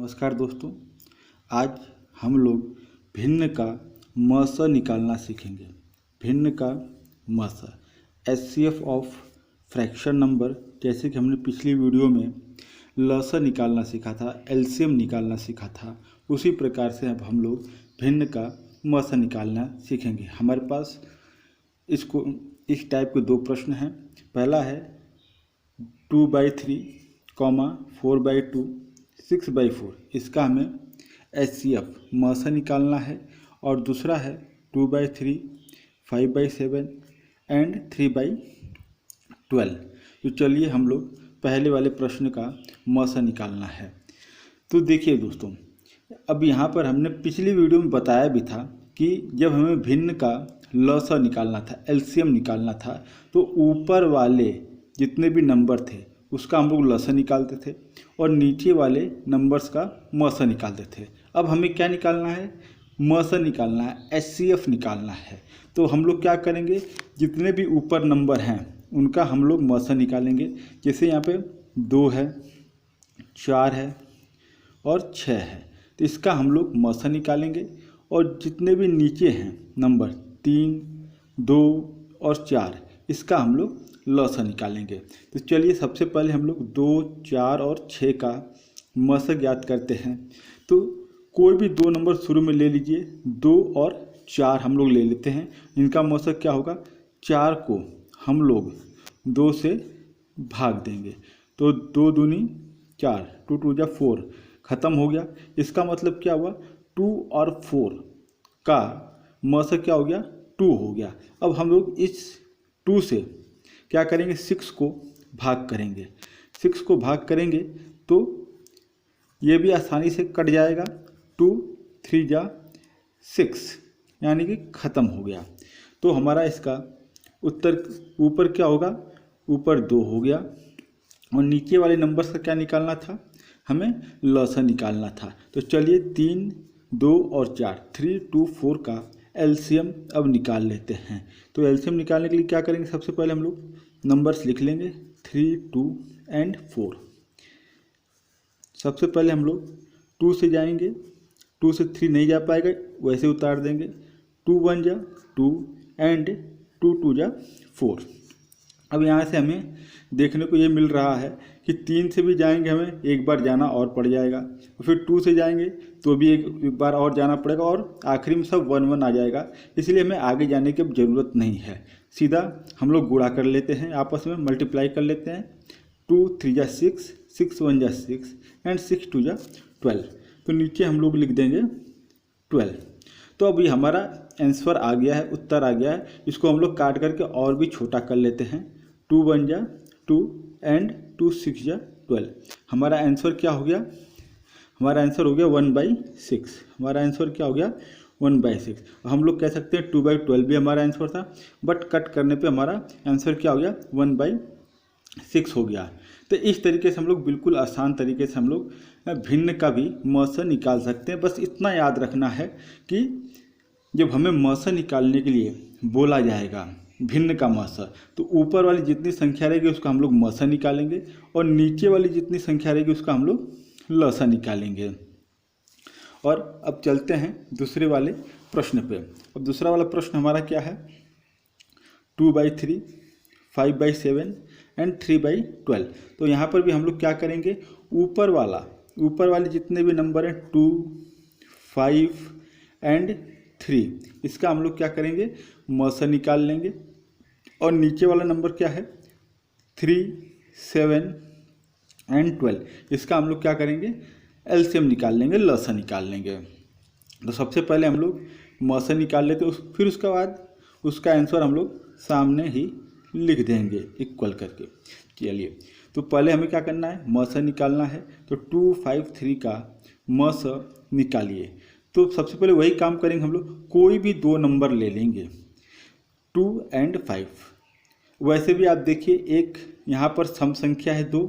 नमस्कार दोस्तों, आज हम लोग भिन्न का म स निकालना सीखेंगे। भिन्न का म स HCF ऑफ फ्रैक्शन नंबर, जैसे कि हमने पिछली वीडियो में ल स निकालना सीखा था, LCM निकालना सीखा था, उसी प्रकार से अब हम लोग भिन्न का म स निकालना सीखेंगे। हमारे पास इस टाइप के दो प्रश्न हैं। पहला है 2/3, 4/2, 6/4, इसका हमें HCF म स निकालना है। और दूसरा है 2/3, 5/7 एंड 3/12। तो चलिए हम लोग पहले वाले प्रश्न का म स निकालना है। तो देखिए दोस्तों, अब यहाँ पर हमने पिछली वीडियो में बताया भी था कि जब हमें भिन्न का ल स निकालना था, LCM निकालना था, तो ऊपर वाले जितने भी नंबर थे उसका हम लोग ल स निकालते थे और नीचे वाले नंबर्स का म स निकालते थे। अब हमें क्या निकालना है? म स निकालना है, HCF निकालना है। तो हम लोग क्या करेंगे, जितने भी ऊपर नंबर हैं उनका हम लोग म स निकालेंगे। जैसे यहाँ पे 2 है, 4 है और 6 है, तो इसका हम लोग म स निकालेंगे। और जितने भी नीचे हैं नंबर 3, 2 और 4, इसका हम लोग ल स निकालेंगे। तो चलिए सबसे पहले हम लोग 2, 4 और 6 का म स ज्ञात करते हैं। तो कोई भी दो नंबर शुरू में ले लीजिए, 2 और 4 हम लोग ले लेते हैं। इनका म स क्या होगा? 4 को हम लोग 2 से भाग देंगे, तो 2 दूनी 4, 2 2 जा 4, ख़त्म हो गया। इसका मतलब क्या हुआ? 2 और 4 का म स क्या हो गया? 2 हो गया। अब हम लोग इस 2 से क्या करेंगे? 6 को भाग करेंगे। 6 को भाग करेंगे तो ये भी आसानी से कट जाएगा। 2 3 जा 6, यानी कि ख़त्म हो गया। तो हमारा इसका उत्तर ऊपर क्या होगा? ऊपर 2 हो गया और नीचे वाले नंबर का क्या निकालना था? हमें ल स निकालना था। तो चलिए 3, 2 और 4, 3, 2, 4 का LCM अब निकाल लेते हैं। तो LCM निकालने के लिए क्या करेंगे? सबसे पहले हम लोग नंबर्स लिख लेंगे 3, 2 एंड 4। सबसे पहले हम लोग 2 से जाएंगे, 2 से 3 नहीं जा पाएगा, वैसे उतार देंगे। 2 1 जा 2 एंड 2 2 जा 4। अब यहाँ से हमें देखने को ये मिल रहा है कि 3 से भी जाएंगे हमें एक बार जाना और पड़ जाएगा, फिर 2 से जाएंगे तो भी एक बार और जाना पड़ेगा और आखिरी में सब 1 1 आ जाएगा। इसलिए हमें आगे जाने की अब ज़रूरत नहीं है, सीधा हम लोग गुणा कर लेते हैं, आपस में मल्टीप्लाई कर लेते हैं। 2 3 जा 6, 6 1 जा 6 एंड 6 2 जा 12। तो नीचे हम लोग लिख देंगे 12। तो अभी हमारा आंसर आ गया है, उत्तर आ गया है। इसको हम लोग काट करके और भी छोटा कर लेते हैं। 2 1 जा 2 एंड 2 6 जा 12। हमारा आंसर क्या हो गया? हमारा आंसर हो गया 1/6। हमारा आंसर क्या हो गया? 1/6। हम लोग कह सकते हैं 2/12 भी हमारा आंसर था, बट कट करने पे हमारा आंसर क्या हो गया? 1/6 हो गया। तो इस तरीके से हम लोग बिल्कुल आसान तरीके से हम लोग भिन्न का भी म स निकाल सकते हैं। बस इतना याद रखना है कि जब हमें म स निकालने के लिए बोला जाएगा भिन्न का म स, तो ऊपर वाली जितनी संख्या रहेगी उसका हम लोग म स निकालेंगे और नीचे वाली जितनी संख्या रहेगी उसका हम लोग ल स निकालेंगे। और अब चलते हैं दूसरे वाले प्रश्न पे। अब दूसरा वाला प्रश्न हमारा क्या है? 2/3, 5/7 एंड 3/12। तो यहाँ पर भी हम लोग क्या करेंगे? ऊपर वाले जितने भी नंबर हैं 2, 5 एंड 3, इसका हम लोग क्या करेंगे? म स निकाल लेंगे। और नीचे वाला नंबर क्या है? 3, 7 एंड 12, इसका हम लोग क्या करेंगे? LCM निकाल लेंगे, ल स निकाल लेंगे। तो सबसे पहले हम लोग म स निकाल लेते, फिर उसके बाद उसका आंसर हम लोग सामने ही लिख देंगे इक्वल करके। चलिए, तो पहले हमें क्या करना है? म स निकालना है। तो 2 5 3 का म स निकालिए। तो सबसे पहले वही काम करेंगे हम लोग, कोई भी दो नंबर ले लेंगे 2 एंड 5। वैसे भी आप देखिए, एक यहाँ पर सम संख्या है 2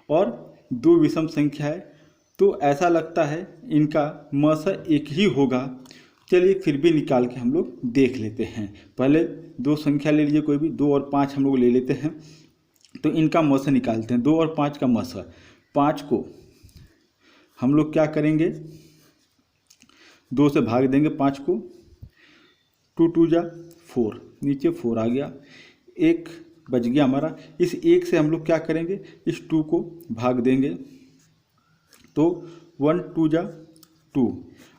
और 2 विषम संख्या है, तो ऐसा लगता है इनका म स एक ही होगा। चलिए फिर भी निकाल के हम लोग देख लेते हैं। पहले दो संख्या ले लीजिए, कोई भी 2 और 5 हम लोग ले लेते हैं। तो इनका म स निकालते हैं, 2 और 5 का म स। 5 को हम लोग क्या करेंगे, 2 से भाग देंगे 5 को, 2 2 जा 4, नीचे 4 आ गया, 1 बच गया हमारा। इस 1 से हम लोग क्या करेंगे, इस 2 को भाग देंगे, तो 1 2 जा 2।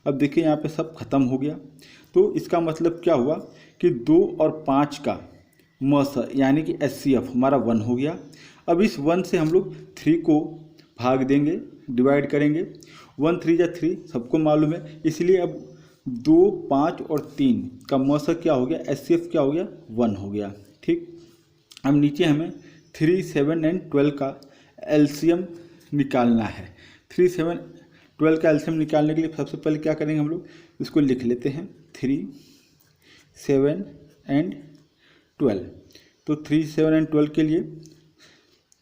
अब देखिए यहाँ पे सब खत्म हो गया। तो इसका मतलब क्या हुआ कि 2 और 5 का मस यानी कि HCF हमारा 1 हो गया। अब इस 1 से हम लोग 3 को भाग देंगे, डिवाइड करेंगे, 1 3 जा 3 सबको मालूम है, इसलिए अब 2 5 और 3 का मस क्या हो गया, HCF क्या हो गया, 1 हो गया। ठीक, अब नीचे हमें 3 7 एंड 12 का LCM निकालना है। 3 7 12 का LCM निकालने के लिए सबसे पहले क्या करेंगे, हम लोग इसको लिख लेते हैं 3 7 एंड 12। तो 3 7 एंड 12 के लिए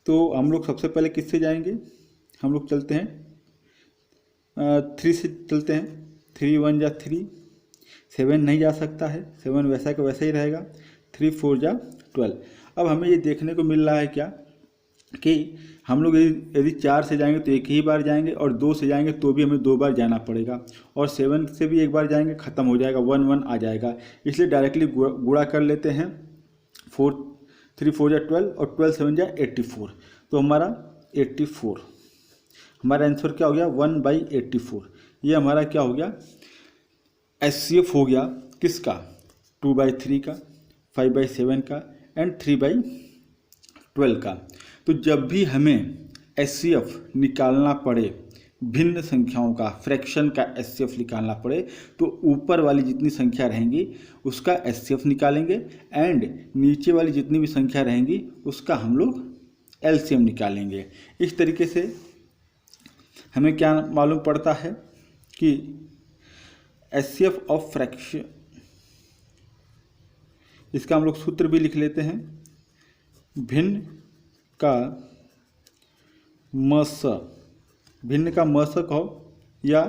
तो हम लोग सबसे पहले किससे जाएंगे, हम लोग चलते हैं 3 से चलते हैं, 3 1 जा 3, 7 नहीं जा सकता है, 7 वैसा का वैसा ही रहेगा, 3 4 जा 12। अब हमें ये देखने को मिल रहा है क्या कि हम लोग यदि 4 से जाएंगे तो एक ही बार जाएंगे, और 2 से जाएंगे तो भी हमें 2 बार जाना पड़ेगा, और 7 से भी एक बार जाएंगे, ख़त्म हो जाएगा, 1 1 आ जाएगा। इसलिए डायरेक्टली गुणा कर लेते हैं, 3 4 जा 12 और 12 7 जा 84। तो हमारा 84, हमारा आंसर क्या हो गया, 1/84। ये हमारा क्या हो गया, HCF हो गया किसका, 2/3 का, 5/7 का एंड 3/12 का। तो जब भी हमें HCF निकालना पड़े, भिन्न संख्याओं का, फ्रैक्शन का HCF निकालना पड़े, तो ऊपर वाली जितनी संख्या रहेंगी उसका HCF निकालेंगे, एंड नीचे वाली जितनी भी संख्या रहेंगी उसका हम लोग LCM निकालेंगे। इस तरीके से हमें क्या मालूम पड़ता है कि HCF ऑफ फ्रैक्शन, इसका हम लोग सूत्र भी लिख लेते हैं, भिन्न का मस, भिन्न का मस कहो या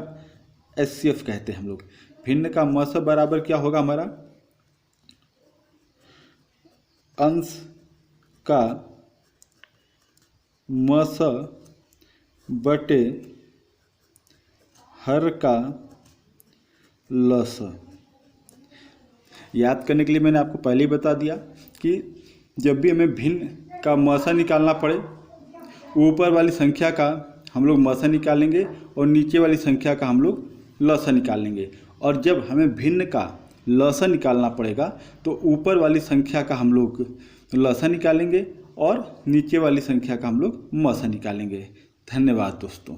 HCF कहते हैं हम लोग। भिन्न का मस बराबर क्या होगा हमारा, अंश का मस बटे हर का लस। याद करने के लिए मैंने आपको पहले ही बता दिया कि जब भी हमें भिन्न का मसा निकालना पड़े, ऊपर वाली संख्या का हम लोग मसा निकालेंगे और नीचे वाली संख्या का हम लोग लसा निकालेंगे। और जब हमें भिन्न का लसा निकालना पड़ेगा तो ऊपर वाली संख्या का हम लोग लसा निकालेंगे और नीचे वाली संख्या का हम लोग मसा निकालेंगे। धन्यवाद दोस्तों।